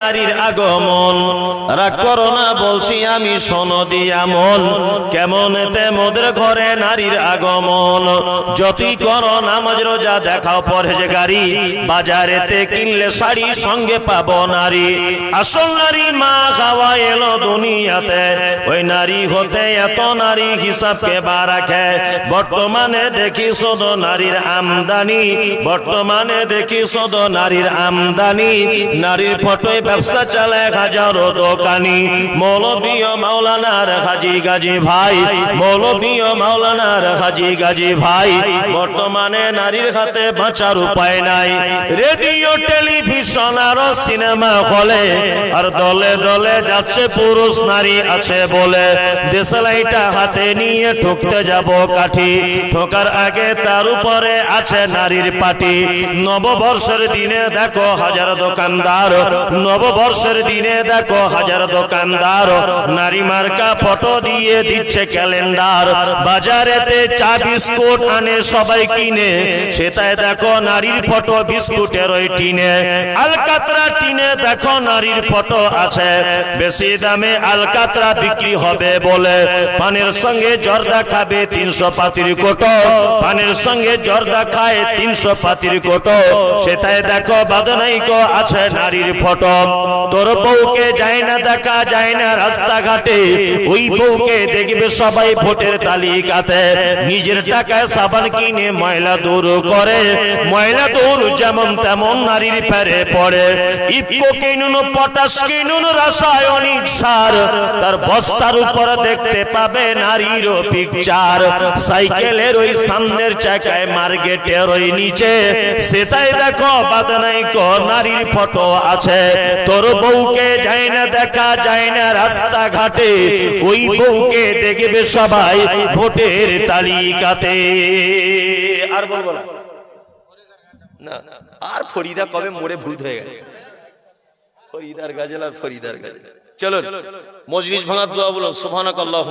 নারীর আগমন রাগ করো না বলছি আমি সনদি আমল কেমনেতে মোদের ঘরে নারীর আগমন যতই করো নামাজ রোজা দেখাও পরহেজগারি বাজারেতে কিনলে শাড়ি সঙ্গে পাবো নারী আসল নারী মা খাওয়া এলো দুনিয়াতে ওই নারী হতে এত নারী হিসাবকে বা রাখে বর্তমানে দেখি শুধু নারীর আমদানি বর্তমানে দেখি শুধু নারীর আমদানি নারীর ফটোয় ব্যবসা চালায় হাজারো দোকানি মৌলবী ও মাওলানার হাজি গাজী ভাই মৌলবী ও মাওলানার হাজি গাজী ভাই বর্তমানে নারীর হাতে বাঁচার উপায় নাই রেডিও টেলিভিশন আর সিনেমা হলে আর দলে দলে যাচ্ছে পুরুষ নারী আছে বলে দেশলাইটা হাতে নিয়ে ঠুকতে যাব কাঠি ঠোকার আগে তার উপরে আছে নারীর পাটি নববর্ষের দিনে দেখো হাজার দোকানদার নববর্ষের দিনে দেখো হাজার দোকানদার নারী মার্কা ফটো দিয়ে দিচ্ছে ক্যালেন্ডার বাজারেতে চা বিস্কুট আনে সবাই কিনে সেটাই দেখো নারীর ফটো বিস্কুটের ওই টিনে আলকাতরা টিনে দেখো নারীর ফটো আছে বেশি দামে আলকাতরা বিক্রি হবে বলে পানের সঙ্গে জর্দা খাবে 300 পাতির কোটো পানের সঙ্গে জর্দা খায় 300 পাতির কোটো সেটাই দেখো বাদনাইকো আছে নারীর ফটো তোর বউকে যায় না দেখা যায় না রাস্তাঘাটে ওই বউকে দেখবে সবাই ভোটের তালিকাতে নিজের টাকায় সাবান কিনে ময়লা দূর করে ময়লা দূর যেমন তেমন নারীর ফেরে পড়ে ইফকো কিনুন পটাশ কিনুন রাসায়নিক সার তার বস্তার উপর দেখতে পাবে নারীর পিকচার সাইকেলের ওই সামনের চাকায় মার্কেটের ওই নিচে সেটাই দেখো বাদনাইকো নারীর ফটো আছে তোর বউকে যায় না দেখা যায় না রাস্তাঘাটে ওই বউকে দেখবে সবাই ভোটের তালিকাতে আর বলবো না আর ফরিদা কবে মোড়ে ভূত হয়ে গেছে ফরিদার গাজেল আর ফরিদার গাজেল চলো মজলিস ভাঙার দোয়া বলুন সুবহানাকাল্লাহ।